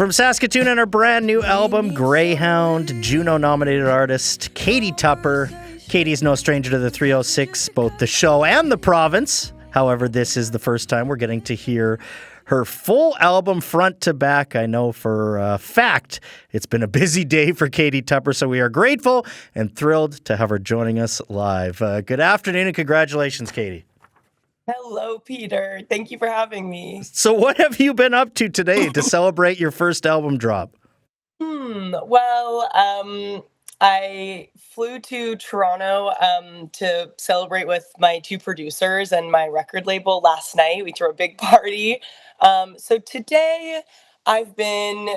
From Saskatoon and her brand new album, Greyhound, Juno-nominated artist Katie Tupper. Katie's no stranger to the 306, both the show and the province. However, this is the first time we're getting to hear her full album front to back. I know for a fact it's been a busy day for Katie Tupper, so we are grateful and thrilled to have her joining us live. Good afternoon and congratulations, Katie. Hello, Peter. Thank you for having me. So what have you been up to today to celebrate your first album drop? Well, I flew to Toronto to celebrate with my two producers and my record label last night. We threw a big party. So today I've been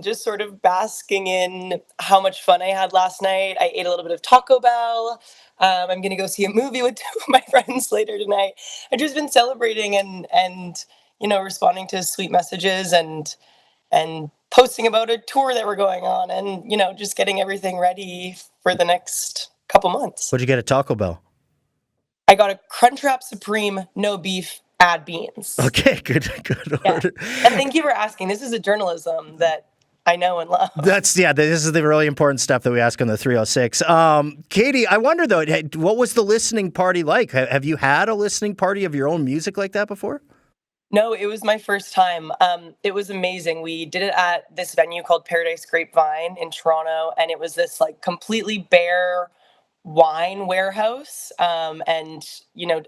just sort of basking in how much fun I had last night. I ate a little bit of Taco Bell. I'm gonna go see a movie with two of my friends later tonight. I've just been celebrating and responding to sweet messages and posting about a tour that we're going on and just getting everything ready for the next couple months. What'd you get at Taco Bell? I got a Crunchwrap Supreme, no beef, add beans. Okay, good Yeah. order. And thank you for asking. This is a journalism that I know and love. This is the really important stuff that we ask on the 306. Katie, I wonder though, what was the listening party like? Have you had a listening party of your own music like that before? No, it was my first time. It was amazing. We did it at this venue called Paradise Grapevine in Toronto, and it was this like completely bare wine warehouse, and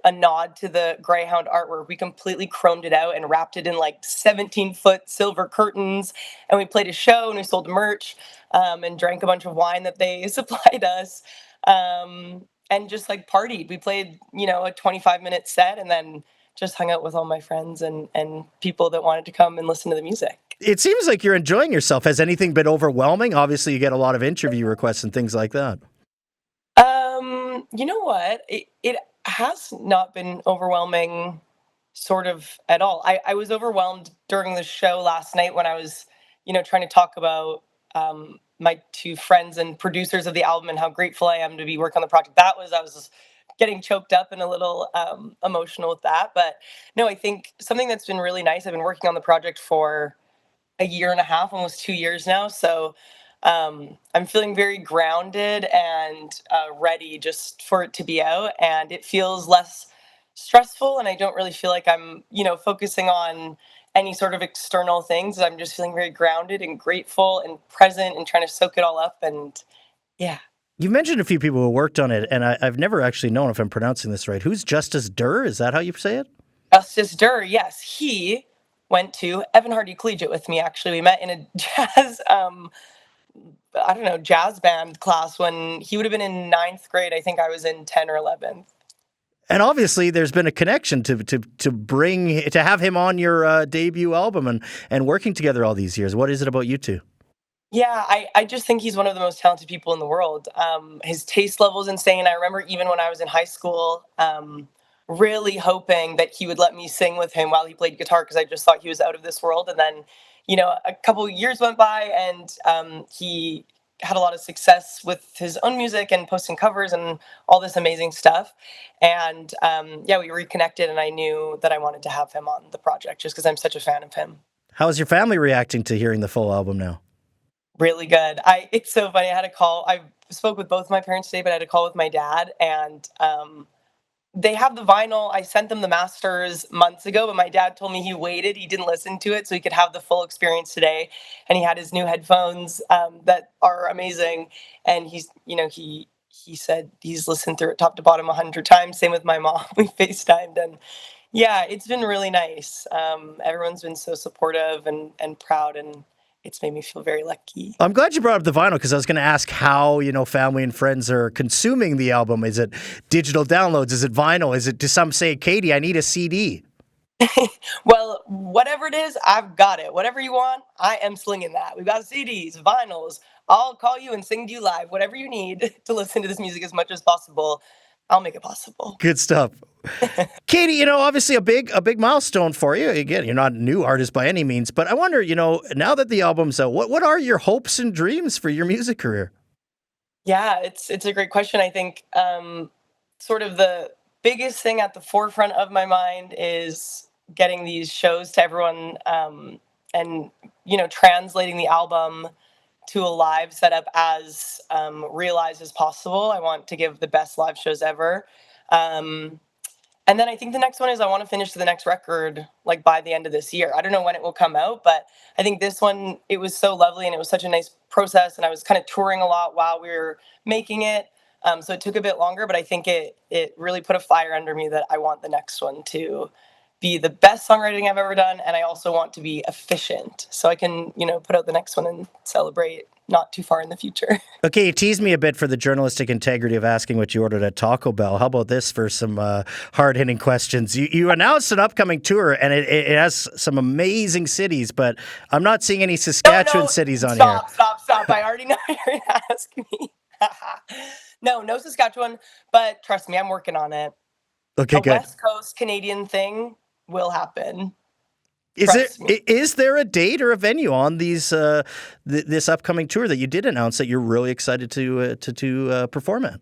a nod to the Greyhound artwork. We completely chromed it out and wrapped it in like 17-foot silver curtains, and we played a show and we sold merch, and drank a bunch of wine that they supplied us, and just like partied. We played a 25-minute set and then just hung out with all my friends and people that wanted to come and listen to the music. It seems like you're enjoying yourself. Has anything been overwhelming? Obviously, you get a lot of interview requests and things like that. You know what? It has not been overwhelming sort of at all. I was overwhelmed during the show last night when I was, trying to talk about my two friends and producers of the album and how grateful I am to be working on the project. I was getting choked up and a little emotional with that. But no, I think something that's been really nice. I've been working on the project for a year and a half, almost 2 years now. So I'm feeling very grounded and ready just for it to be out. And it feels less stressful. And I don't really feel like I'm, focusing on any sort of external things. I'm just feeling very grounded and grateful and present and trying to soak it all up. And yeah. You mentioned a few people who worked on it, and I've never actually known if I'm pronouncing this right. Who's Justice Durr? Is that how you say it? Justice Durr, yes. He went to Evan Hardy Collegiate with me, actually. We met in a jazz, jazz band class when he would have been in ninth grade. I think I was in 10 or 11th. And obviously, there's been a connection to have him on your debut album and working together all these years. What is it about you two? Yeah, I just think he's one of the most talented people in the world. His taste level is insane. I remember even when I was in high school, really hoping that he would let me sing with him while he played guitar because I just thought he was out of this world. And then, a couple of years went by and he had a lot of success with his own music and posting covers and all this amazing stuff. And we reconnected and I knew that I wanted to have him on the project just because I'm such a fan of him. How's your family reacting to hearing the full album now? Really good. It's so funny. I had a call. I spoke with both my parents today, but I had a call with my dad, and they have the vinyl. I sent them the masters months ago, but my dad told me he waited. He didn't listen to it, so he could have the full experience today. And he had his new headphones that are amazing. And he said he's listened through it top to bottom 100 times. Same with my mom. We FaceTimed, and yeah, it's been really nice. Everyone's been so supportive and proud, and it's made me feel very lucky. I'm glad you brought up the vinyl because I was going to ask how, family and friends are consuming the album. Is it digital downloads? Is it vinyl? Do some say, Katie, I need a CD? Well, whatever it is, I've got it. Whatever you want, I am slinging that. We've got CDs, vinyls. I'll call you and sing to you live. Whatever you need to listen to this music as much as possible, I'll make it possible. Good stuff. Katie, obviously a big milestone for you. Again, you're not a new artist by any means, but I wonder, now that the album's out, what are your hopes and dreams for your music career? Yeah, it's a great question. I think sort of the biggest thing at the forefront of my mind is getting these shows to everyone, and translating the album to a live setup as realized as possible. I want to give the best live shows ever. Um, and then I think the next one is I want to finish the next record like by the end of this year. I don't know when it will come out, but I think this one, it was so lovely and it was such a nice process. And I was kind of touring a lot while we were making it. So it took a bit longer, but I think it really put a fire under me that I want the next one to be the best songwriting I've ever done. And I also want to be efficient so I can, put out the next one and celebrate not too far in the future. Okay, you teased me a bit for the journalistic integrity of asking what you ordered at Taco Bell. How about this for some hard-hitting questions? You announced an upcoming tour, and it has some amazing cities, but I'm not seeing any Saskatchewan cities on here. Stop. I already know you're going to ask me. No Saskatchewan, but trust me, I'm working on it. Okay, a good. West Coast Canadian thing will happen. Is there a date or a venue on these this upcoming tour that you did announce that you're really excited to perform at?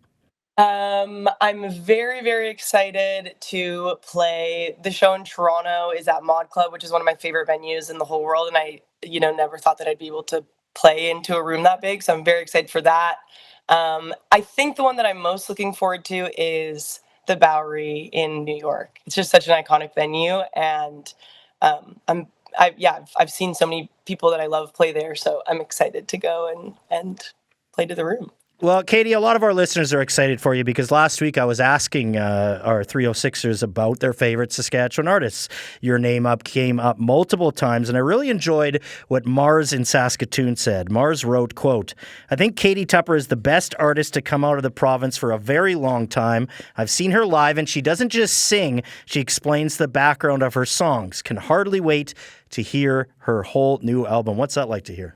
I'm very, very excited to play. The show in Toronto is at Mod Club, which is one of my favorite venues in the whole world, and I never thought that I'd be able to play into a room that big, so I'm very excited for that. I think the one that I'm most looking forward to is the Bowery in New York. It's just such an iconic venue, and I've seen so many people that I love play there, so I'm excited to go and play to the room. Well, Katie, a lot of our listeners are excited for you because last week I was asking our 306ers about their favorite Saskatchewan artists. Your name came up multiple times, and I really enjoyed what Mars in Saskatoon said. Mars wrote, quote, "I think Katie Tupper is the best artist to come out of the province for a very long time. I've seen her live, and she doesn't just sing. She explains the background of her songs. Can hardly wait to hear her whole new album." What's that like to hear?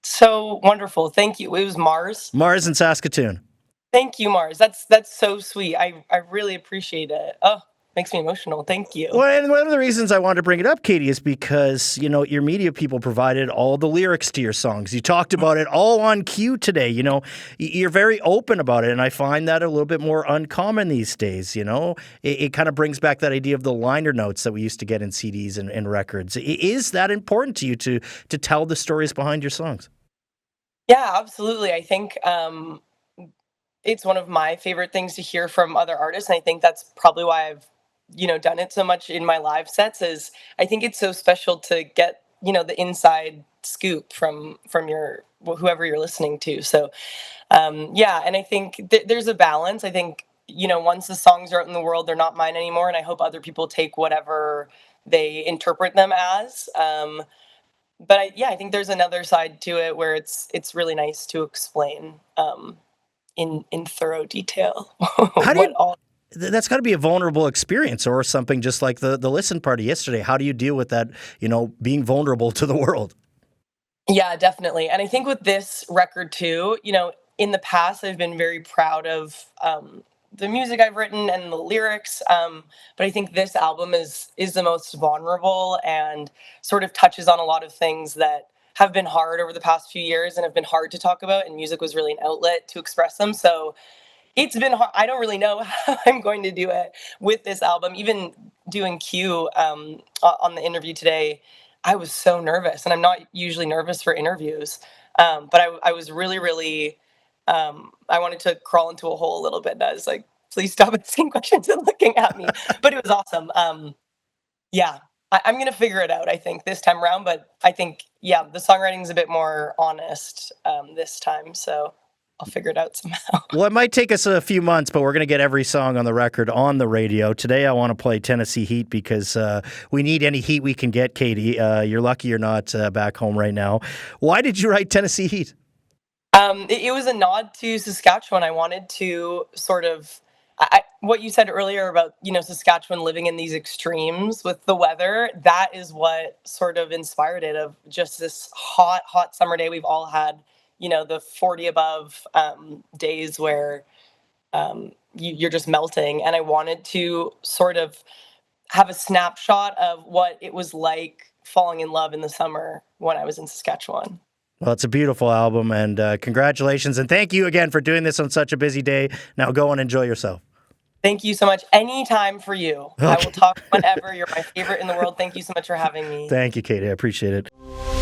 So wonderful. Thank you. It was Mars. Mars in Saskatoon. Thank you, Mars. That's so sweet. I really appreciate it. Oh, makes me emotional. Thank you. Well, and one of the reasons I wanted to bring it up, Katie, is because, your media people provided all the lyrics to your songs. You talked about it all on cue today. You're very open about it, and I find that a little bit more uncommon these days, It kind of brings back that idea of the liner notes that we used to get in CDs and records. Is that important to you to tell the stories behind your songs? Yeah, absolutely. I think it's one of my favorite things to hear from other artists, and I think that's probably why I've done it so much in my live sets. Is I think it's so special to get the inside scoop from your whoever you're listening to. So yeah, and I think there's a balance. I think once the songs are out in the world, they're not mine anymore, and I hope other people take whatever they interpret them as. But I think there's another side to it where it's really nice to explain in thorough detail How do what you, all. That's got to be a vulnerable experience or something just like the listen party yesterday. How do you deal with that, being vulnerable to the world? Yeah, definitely. And I think with this record too, in the past I've been very proud of the music I've written and the lyrics. But I think this album is the most vulnerable and sort of touches on a lot of things that have been hard over the past few years and have been hard to talk about. And music was really an outlet to express them. So it's been hard. I don't really know how I'm going to do it with this album. Even doing Q on the interview today, I was so nervous, and I'm not usually nervous for interviews. But I was really, really, I wanted to crawl into a hole a little bit. And I was like, please stop asking questions and looking at me. But it was awesome. Yeah, I'm going to figure it out, I think, this time around. But I think, yeah, the songwriting is a bit more honest this time. So I'll figure it out somehow. Well, it might take us a few months, but we're going to get every song on the record on the radio. Today, I want to play Tennessee Heat because we need any heat we can get, Katie. You're lucky you're not back home right now. Why did you write Tennessee Heat? It was a nod to Saskatchewan. I wanted to sort of, what you said earlier about, Saskatchewan living in these extremes with the weather, that is what sort of inspired it, of just this hot, hot summer day we've all had, the 40 above days where you're just melting. And I wanted to sort of have a snapshot of what it was like falling in love in the summer when I was in Saskatchewan. Well, it's a beautiful album, and congratulations. And thank you again for doing this on such a busy day. Now go and enjoy yourself. Thank you so much. Anytime for you. I will Okay. talk whenever. You're my favorite in the world. Thank you so much for having me. Thank you, Katie. I appreciate it.